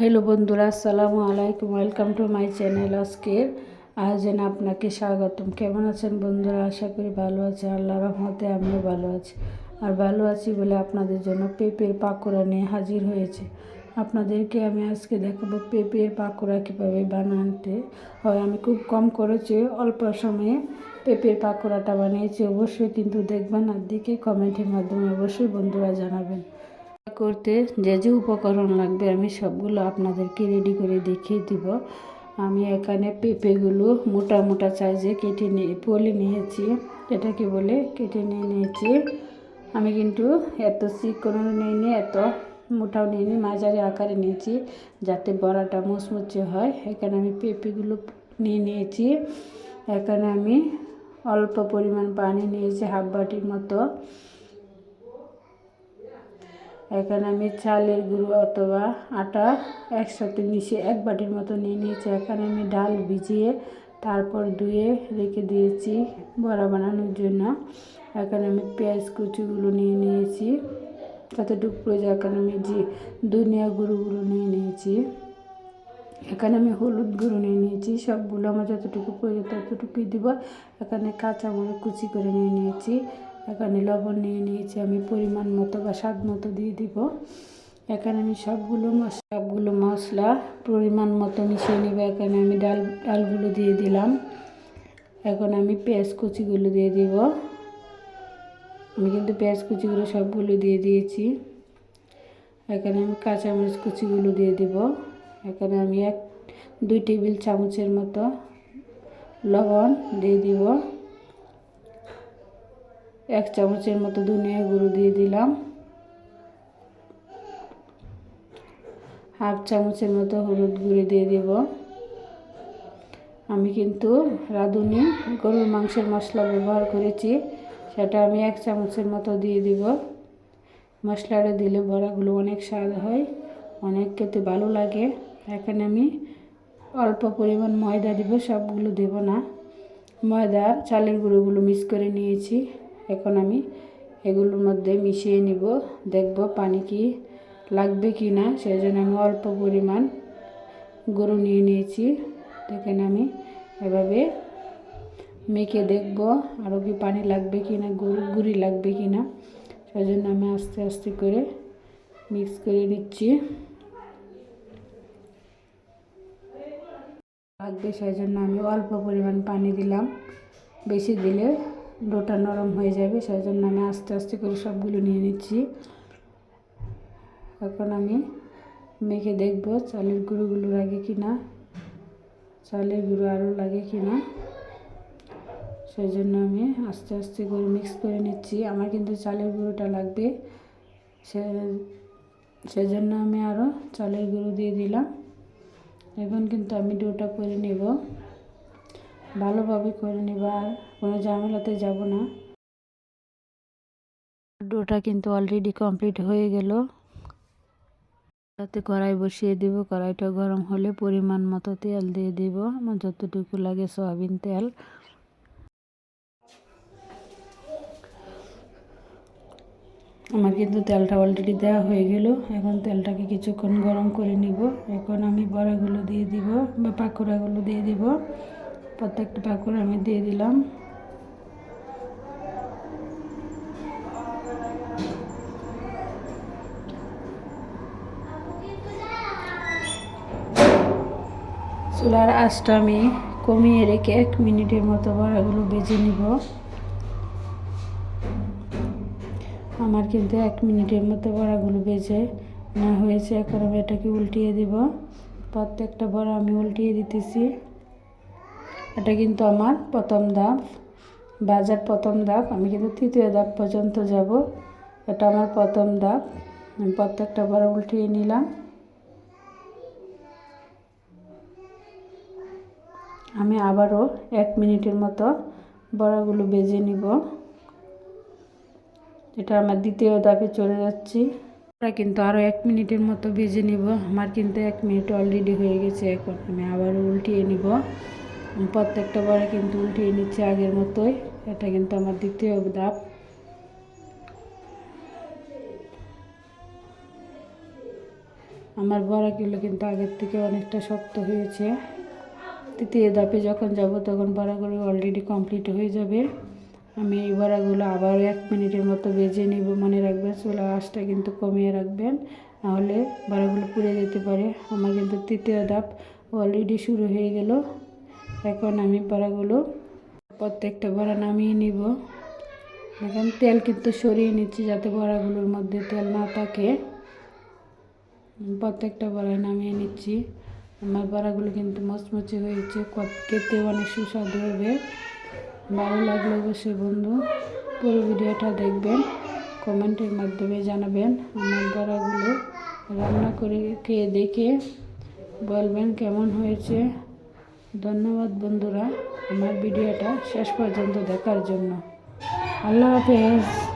Hello বন্ধুরা, আসসালামু আলাইকুম। Welcome to my channel. আজকের আয়োজনে আপনাকে স্বাগতম। কেমন আছেন বন্ধুরা? আশা করি ভালো আছে। আল্লাহর রহমতে আমিও ভালো আছি। আর ভালো আছি বলে আপনাদের জন্য পেঁপের পাকোড়া নিয়ে হাজির হয়েছে। আপনাদেরকে আমি আজকে দেখাবো পেঁপের পাকোড়া কীভাবে বানাতে হয়। আমি খুব কম করেছি, অল্প সময়ে পেঁপের পাকোড়াটা বানিয়েছি। অবশ্যই কিন্তু দেখবেন, আর দেখে কমেন্টের মাধ্যমে অবশ্যই বন্ধুরা জানাবেন। করতে যে যে উপকরণ লাগবে আমি সবগুলো আপনাদেরকে রেডি করে দেখিয়ে দিব। আমি এখানে পেঁপেগুলো মোটা মোটা সাইজে কেটে পলি নিয়েছি, এটাকে বলে কেটে নিয়েছি। আমি কিন্তু এত চিকনও নিইনি, এত মোটাও নিইনি, মাঝারি আকারে নিয়েছি যাতে বড়াটা মুচমুচে হয়। এখানে আমি পেঁপেগুলো নিয়েছি। এখানে আমি অল্প পরিমাণ পানি নিয়েছি, হাফ বাটির মতো। এখানে আমি চালের গুঁড়ো অথবা আটা একসাথে মিশিয়ে এক বাটির মতো নিয়ে নিয়েছি। এখানে আমি ডাল ভিজিয়ে তারপর ধুয়ে রেখে দিয়েছি বড়া বানানোর জন্য। এখানে আমি পেঁয়াজ কুচিগুলো নিয়ে নিয়েছি যতটুকু প্রয়োজন। এখানে আমি ধনিয়া গুঁড়োগুলো নিয়ে নিয়েছি। এখানে আমি হলুদ গুঁড়ো নিয়ে নিয়েছি। সবগুলো আমার যতটুকু প্রয়োজন ততটুকুই দিব। এখানে কাঁচামরিচ কুচি করে নিয়ে নিয়েছি। এখানে লবণ নিয়ে নিয়েছি আমি পরিমাণ মতো বা স্বাদ মতো দিয়ে দিব। এখানে আমি সবগুলো মশলা পরিমাণ মতো মিশিয়ে নেব। এখানে আমি ডালগুলো দিয়ে দিলাম। এখন আমি পেঁয়াজ কুচিগুলো দিয়ে দিব। আমি কিন্তু পেঁয়াজ কুচিগুলো সবগুলো দিয়ে দিয়েছি। এখানে আমি কাঁচামরিচ কুচিগুলো দিয়ে দিব। এখানে আমি 2 টেবিল চামচের মতো লবণ দিয়ে দিব। 1 চামচের মতো ধনিয়া গুঁড়ো দিয়ে দিলাম। হাফ চামচের মতো হলুদ গুঁড়ো দিয়ে দিব। আমি কিন্তু রাঁধুনি গরুর মাংসের মশলা ব্যবহার করেছি, সেটা আমি 1 চামচের মতো দিয়ে দিব। মশলাটা দিলে বড়াগুলো অনেক স্বাদ হয়, অনেক খেতে ভালো লাগে। এখানে আমি অল্প পরিমাণ ময়দা দিব, সবগুলো দেব না। ময়দা আর চালের গুঁড়োগুলো মিক্স করে নিয়েছি। এখন আমি এগুলোর মধ্যে মিশিয়ে নিব, দেখব পানি কি লাগবে কি না। সেই জন্য আমি অল্প পরিমাণ গুঁড়ো নিয়ে নিয়েছি। দেখেন আমি এভাবে মেখে দেখব আরও কি পানি লাগবে কি না, গুঁড়ি লাগবে কি না। সেই জন্য আমি আস্তে আস্তে করে মিক্স করে নিচ্ছি। লাগবে সেই জন্য আমি অল্প পরিমাণ পানি দিলাম, বেশি দিলে ডোটা নরম হয়ে যাবে। সেই জন্য আমি আস্তে আস্তে করে সবগুলো নিয়ে নিচ্ছি। এখন আমি মেখে দেখব চালের গুঁড়োগুলো লাগে কি না, চালের গুঁড়ো আরও লাগে কি না। সেই জন্য আমি আস্তে আস্তে করে মিক্স করে নিচ্ছি। আমার কিন্তু চালের গুঁড়োটা লাগবে, সেজন্য আমি আরও চালের গুঁড়ো দিয়ে দিলাম। এখন কিন্তু আমি ডোটা করে নেব, ভালোভাবে করে নেব, আর কোনো ঝামেলাতে যাব না। ডোটা কিন্তু অলরেডি কমপ্লিট হয়ে গেল। তাতে কড়াই বসিয়ে দেব। কড়াইটা গরম হলে পরিমাণ মতো তেল দিয়ে দেব, আমার যতটুকু লাগে সয়াবিন তেল। আমার কিন্তু তেলটা অলরেডি দেওয়া হয়ে গেল। এখন তেলটাকে কিছুক্ষণ গরম করে নিব। এখন আমি বড়াগুলো দিয়ে দিব বা পাকোড়াগুলো দিয়ে দিব। প্রত্যেকটা পাকোড়া আমি দিয়ে দিলাম। চুলার আঁচটা আমি কমিয়ে রেখে 1 মিনিটের মতো বড়াগুলো ভেজে নিব। আমার কিন্তু 1 মিনিটের মতো বড়াগুলো ভেজে না হয়েছে। এখন আমি এটাকে উল্টিয়ে দিব। প্রত্যেকটা বড়া আমি উল্টিয়ে দিতেছি। এটা কিন্তু আমার প্রথম ধাপ, ভাজার প্রথম ধাপ। আমি কিন্তু 3য় ধাপ পর্যন্ত যাব। এটা আমার প্রথম ধাপ। আমি প্রত্যেকটা বড়া উল্টিয়ে নিলাম। আমি আবারও 1 মিনিটের মতো বড়াগুলো ভেজে নিব। এটা আমার 2য় ধাপে চলে যাচ্ছি। আমরা কিন্তু আরও 1 মিনিটের মতো ভেজে নিব। আমার কিন্তু 1 মিনিট অলরেডি হয়ে গেছে। এখন আমি আবারও উল্টিয়ে নিব। প্রত্যেকটা বড়া কিন্তু উল্টিয়ে নিচ্ছে আগের মতোই। এটা কিন্তু আমার 2য় ধাপ। আমার বড়াগুলো কিন্তু আগের থেকে অনেকটা শক্ত হয়েছে। তৃতীয় ধাপে যখন যাব তখন বড়াগুলো অলরেডি কমপ্লিট হয়ে যাবে। আমি এই বড়াগুলো আবার 1 মিনিটের মতো ভেজে নেব। মনে রাখবেন চুলার আঁচটা কিন্তু কমিয়ে রাখবেন, নাহলে বড়াগুলো পুড়ে যেতে পারে। আমার কিন্তু তৃতীয় ধাপ অলরেডি শুরু হয়ে গেল। এখন আমি বড়াগুলো প্রত্যেকটা বড়া নামিয়ে নিব। এখন তেল কিন্তু সরিয়ে নিচ্ছি যাতে বড়াগুলোর মধ্যে তেল না থাকে। প্রত্যেকটা বড়া নামিয়ে নিচ্ছি। আমার বড়াগুলো কিন্তু মচমচে হয়েছে, খেতে অনেক সুস্বাদু হবে। ভালো লাগলে অবশ্যই বন্ধু পুরো ভিডিওটা দেখবেন, কমেন্টের মাধ্যমে জানাবেন। আমার বড়াগুলো রান্না করে খেয়ে দেখে বলবেন কেমন হয়েছে। ধন্যবাদ বন্ধুরা আমার ভিডিওটা শেষ পর্যন্ত দেখার জন্য। আল্লাহ হাফেজ।